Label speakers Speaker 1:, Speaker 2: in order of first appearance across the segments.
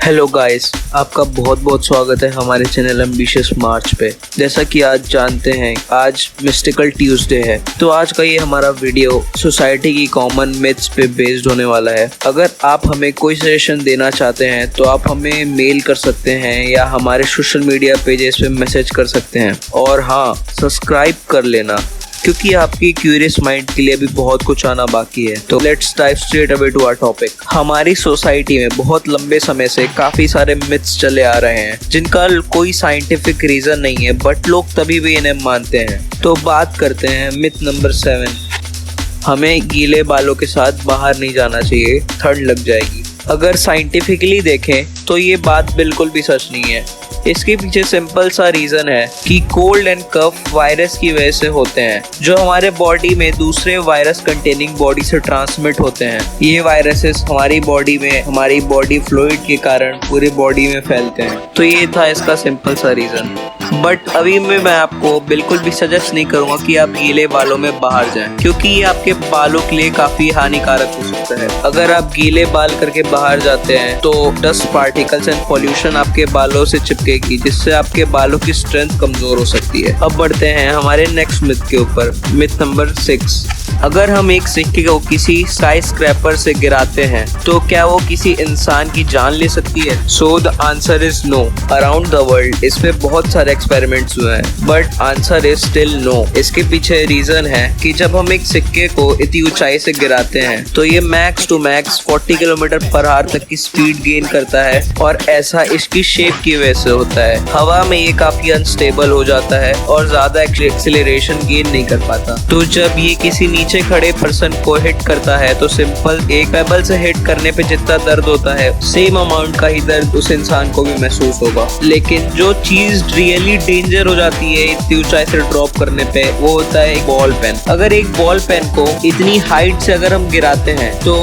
Speaker 1: Hello guys, आपका बहुत बहुत स्वागत है हमारे चैनल एम्बिशियस मार्च पे। जैसा कि आज जानते हैं, आज मिस्टिकल ट्यूसडे है, तो आज का ये हमारा वीडियो सोसाइटी की कॉमन मिथ्स पे बेस्ड होने वाला है। अगर आप हमें कोई सजेशन देना चाहते हैं तो आप हमें मेल कर सकते हैं या हमारे सोशल मीडिया पेजेस पे मैसेज कर सकते हैं। और हाँ, सब्सक्राइब कर लेना क्योंकि आपकी क्यूरियस माइंड के लिए भी बहुत कुछ आना बाकी है। तो let's dive straight away to our topic. हमारी सोसाइटी में बहुत लंबे समय से काफी सारे मिथ्स चले आ रहे हैं जिनका कोई साइंटिफिक रीजन नहीं है, बट लोग तभी भी इन्हें मानते हैं। तो बात करते हैं मिथ नंबर 7। हमें गीले बालों के साथ बाहर नहीं जाना चाहिए, ठंड लग जाएगी। अगर साइंटिफिकली देखें तो ये बात बिल्कुल भी सच नहीं है। इसके पीछे सिंपल सा रीजन है कि कोल्ड एंड कफ वायरस की वजह से होते हैं, जो हमारे बॉडी में दूसरे वायरस कंटेनिंग बॉडी से ट्रांसमिट होते हैं। ये वायरसेस हमारी बॉडी में हमारी बॉडी फ्लूइड के कारण पूरी बॉडी में फैलते हैं। तो ये था इसका सिंपल सा रीजन। बट अभी मैं आपको बिल्कुल भी सजेस्ट नहीं करूंगा कि आप गीले बालों में बाहर जाएं, क्योंकि ये आपके बालों के लिए काफी हानिकारक हो सकता है। अगर आप गीले बाल करके बाहर जाते हैं तो डस्ट पार्टिकल्स एंड पॉल्यूशन आपके बालों से चिपकेगी, जिससे आपके बालों की स्ट्रेंथ कमजोर हो सकती है। अब बढ़ते हैं हमारे नेक्स्ट मिथ के ऊपर। Myth number 6। अगर हम एक सिक्के को किसी स्काई स्क्रैपर से गिराते हैं तो क्या वो किसी इंसान की जान ले सकती है? So the answer is no. Around the world इस पे बहुत सारे एक्सपेरिमेंट्स हुए हैं, but answer is still no. इसके पीछे रीजन है कि जब हम एक सिक्के को इतनी ऊंचाई से गिराते हैं तो ये max to max 40 kilometre per hour तक की स्पीड गेन करता है, और ऐसा इसकी शेप की वजह से होता है। हवा में ये काफी अनस्टेबल हो जाता है और ज्यादा एक्सेलरेशन गेन नहीं कर पाता। तो जब ये किसी नीचे खड़े पर्सन को हिट करता है तो सिंपल एक पेबल से हिट करने पे जितना दर्द होता है, सेम अमाउंट का ही दर्द उस इंसान को भी महसूस होगा। लेकिन जो चीज रियली डेंजर हो जाती है इतनी ऊंचाई से ड्रॉप करने पे, वो होता है एक बॉल पेन। अगर एक बॉल पेन को इतनी हाइट से अगर हम गिराते हैं तो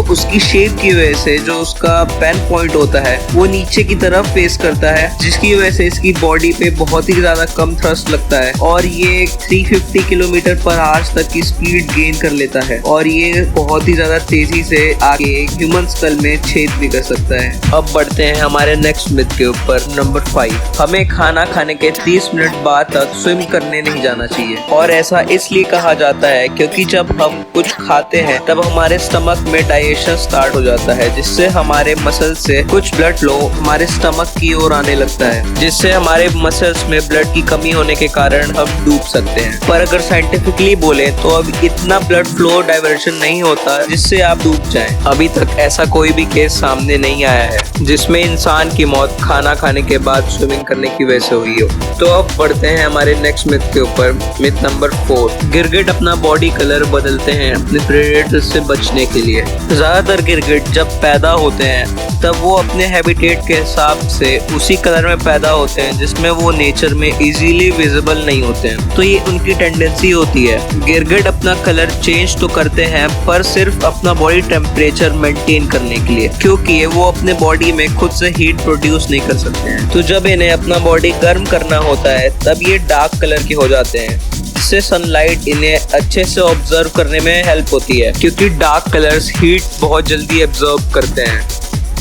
Speaker 1: उसकी शेप की वजह से जो उसका पेन पॉइंट होता है वो नीचे की तरफ फेस करता है, जिसकी वजह से इसकी बॉडी पे बहुत ही ज्यादा कम थ्रस्ट लगता है और ये 350 किलोमीटर पर आवर तक की स्पीड गेन कर लेता है, और ये बहुत ही ज्यादा तेजी से आगे ह्यूमन स्कल में छेद भी कर सकता है। अब बढ़ते हैं हमारे नेक्स्ट मिथ के ऊपर। नंबर 5। हमें खाना खाने के 30 मिनट बाद तक स्विम करने नहीं जाना चाहिए, और ऐसा इसलिए कहा जाता है क्योंकि जब हम कुछ खाते हैं तब हमारे स्टमक में डाइजेशन स्टार्ट हो जाता है, जिससे हमारे मसल से कुछ ब्लड फ्लो हमारे स्टमक की ओर आने लगता है, जिससे हमारे मसल्स में ब्लड की कमी होने के कारण हम डूब सकते हैं। पर अगर साइंटिफिकली बोले तो अब इतना ब्लड फ्लो डाइवर्शन नहीं होता जिससे आप डूब जाएं। अभी तक ऐसा कोई भी केस सामने नहीं आया है जिसमें इंसान की मौत खाना खाने के बाद स्विमिंग करने की वजह से हुई हो। तो अब बढ़ते हैं हमारे नेक्स्ट मिथ के ऊपर। Myth number 4। गिरगिट अपना बॉडी कलर बदलते हैं अपने प्रेडेटर से बचने के लिए। ज्यादातर गिरगिट जब पैदा होते हैं तब वो अपने हैबिटेट के हिसाब से उसी कलर में पैदा होते हैं जिसमें वो नेचर में इजीली विजिबल नहीं होते हैं। तो ये उनकी टेंडेंसी होती है। गिरगिट अपना कलर चेंज तो करते हैं पर सिर्फ अपना बॉडी टेम्परेचर मेंटेन करने के लिए, क्योंकि वो अपने बॉडी में खुद से हीट प्रोड्यूस नहीं कर सकते हैं। तो जब इन्हें अपना बॉडी गर्म करना होता है तब ये डार्क कलर के हो जाते हैं, जिससे सनलाइट इन्हें अच्छे से ऑब्जर्व करने में हेल्प होती है, क्योंकि डार्क कलर्स हीट बहुत जल्दी एब्जॉर्ब करते हैं।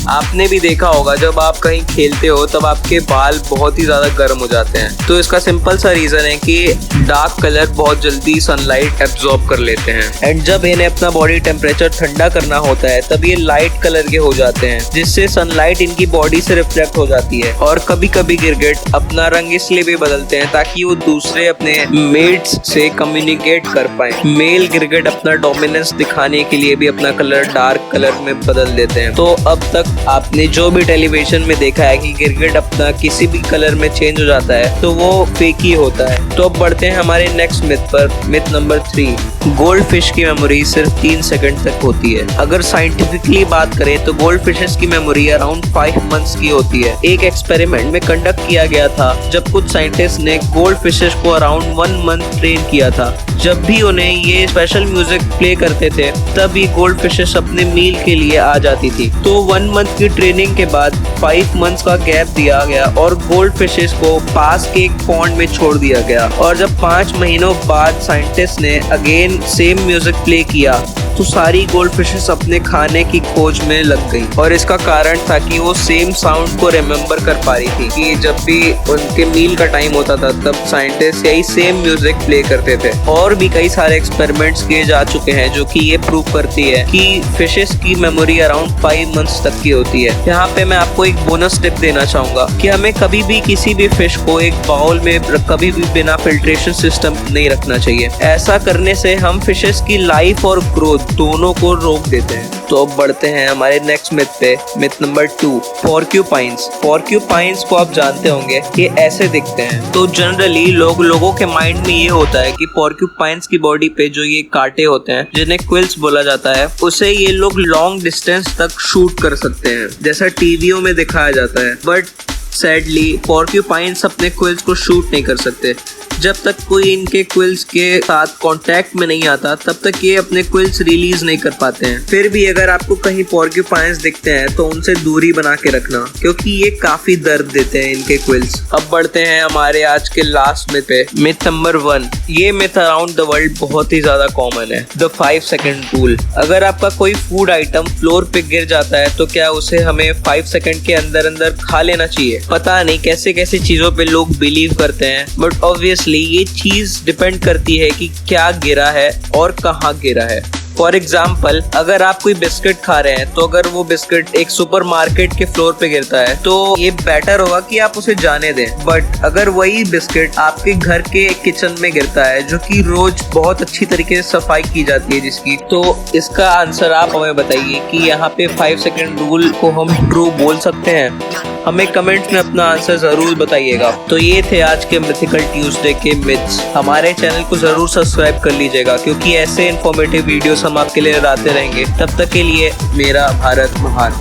Speaker 1: आपने भी देखा होगा जब आप कहीं खेलते हो तब आपके बाल बहुत ही ज्यादा गर्म हो जाते हैं। तो इसका सिंपल सा रीजन है कि डार्क कलर बहुत जल्दी सनलाइट एब्जॉर्ब कर लेते हैं, एंड जब इन्हें अपना बॉडी टेम्परेचर ठंडा करना होता है तब ये लाइट कलर के हो जाते हैं, जिससे सनलाइट इनकी बॉडी से रिफ्लेक्ट हो जाती है। और कभी कभी गिरगिट अपना रंग इसलिए भी बदलते हैं ताकि वो दूसरे अपने मेट्स से कम्युनिकेट कर पाए। मेल गिरगिट अपना डोमिनेंस दिखाने के लिए भी अपना कलर डार्क कलर में बदल देते हैं। तो अब तक आपने जो भी टेलीविजन में देखा है कि गिरगिट अपना किसी भी कलर में चेंज हो जाता है तो वो फेक ही होता है। तो अब बढ़ते हैं हमारे नेक्स्ट मिथ पर। Myth number 3। गोल्ड फिश की मेमोरी सिर्फ 3 सेकंड तक होती है। अगर साइंटिफिकली बात करें तो गोल्ड फिशेस की मेमोरी अराउंड 5 मंथ्स की होती है। एक एक्सपेरिमेंट में कंडक्ट किया गया था जब कुछ साइंटिस्ट ने गोल्ड फिशेस को अराउंड 1 मंथ ट्रेन किया था। जब भी उन्हें ये स्पेशल म्यूजिक प्ले करते थे तब ये गोल्ड फिशेस अपने मील के लिए आ जाती थी। तो 1 मंथ की ट्रेनिंग के बाद 5 मंथ्स का गैप दिया गया और गोल्ड फिशेस को पास के एक पॉन्ड में छोड़ दिया गया। और जब 5 महीनों बाद साइंटिस्ट ने अगेन सेम म्यूजिक प्ले किया तो सारी गोल्ड फिशेस अपने खाने की खोज में लग गई। और इसका कारण था कि वो सेम साउंड को रिमेम्बर कर पा रही थी कि जब भी उनके मील का टाइम होता था तब साइंटिस्ट यही सेम म्यूजिक प्ले करते थे। और भी कई सारे एक्सपेरिमेंट्स किए जा चुके हैं जो कि ये प्रूव करती है कि फिशेस की मेमोरी अराउंड 5 मंथ्स तक की होती है। यहाँ पे मैं आपको एक बोनस टिप देना चाहूंगा कि हमें कभी भी किसी भी फिश को एक बाउल में कभी भी बिना फिल्ट्रेशन सिस्टम नहीं रखना चाहिए। ऐसा करने से हम फिशेस की लाइफ और ग्रोथ दोनों को रोक देते हैं। तो अब बढ़ते हैं हमारे नेक्स्ट मिथ पे। Myth number 2, पोर्क्यूपाइंस। पोर्क्यूपाइंस को आप जानते होंगे, ये ऐसे दिखते हैं। तो जनरली लोगों के माइंड में ये होता है कि पोर्क्यूपाइंस की बॉडी पे जो ये कांटे होते हैं जिन्हें क्विल्स बोला जाता है, उसे ये लोग लॉन्ग डिस्टेंस तक शूट कर सकते हैं जैसा टीवियों में दिखाया जाता है। बट सैडली पोर्क्यूपाइंस अपने क्विल्स को शूट नहीं कर सकते। जब तक कोई इनके क्विल्स के साथ कांटेक्ट में नहीं आता तब तक ये अपने क्विल्स रिलीज नहीं कर पाते हैं। फिर भी अगर आपको कहीं पोर्क्यूपाइंस दिखते हैं तो उनसे दूरी बना के रखना, क्योंकि ये काफी दर्द देते हैं इनके क्विल्स। अब बढ़ते हैं हमारे आज के लास्ट मिथ पे। मिथ नंबर 1, ये मिथ अराउंड द वर्ल्ड बहुत ही ज्यादा कॉमन है, द 5 सेकंड रूल। अगर आपका कोई फूड आइटम फ्लोर पे गिर जाता है तो क्या उसे हमें 5 सेकंड के अंदर खा लेना चाहिए? पता नहीं कैसे कैसे चीजों पे लोग बिलीव करते हैं, बट ऑब्वियसली ये चीज डिपेंड करती है कि क्या गिरा है और कहाँ गिरा है। फॉर एग्जाम्पल, अगर आप कोई बिस्किट खा रहे हैं तो अगर वो बिस्किट एक सुपरमार्केट के फ्लोर पे गिरता है तो ये बेटर होगा कि आप उसे जाने दें। बट अगर वही बिस्किट आपके घर के किचन में गिरता है, जो कि रोज बहुत अच्छी तरीके से सफाई की जाती है जिसकी, तो इसका आंसर आप हमें बताइए कि यहाँ पे 5 सेकंड रूल को हम ट्रू बोल सकते हैं? हमें कमेंट्स में अपना आंसर जरूर बताइएगा। तो ये थे आज के मिथिकल ट्यूसडे के मिथ्स। हमारे चैनल को जरूर सब्सक्राइब कर लीजिएगा क्योंकि ऐसे इन्फॉर्मेटिव वीडियोस हम आपके लिए लाते रहेंगे। तब तक के लिए मेरा भारत महान।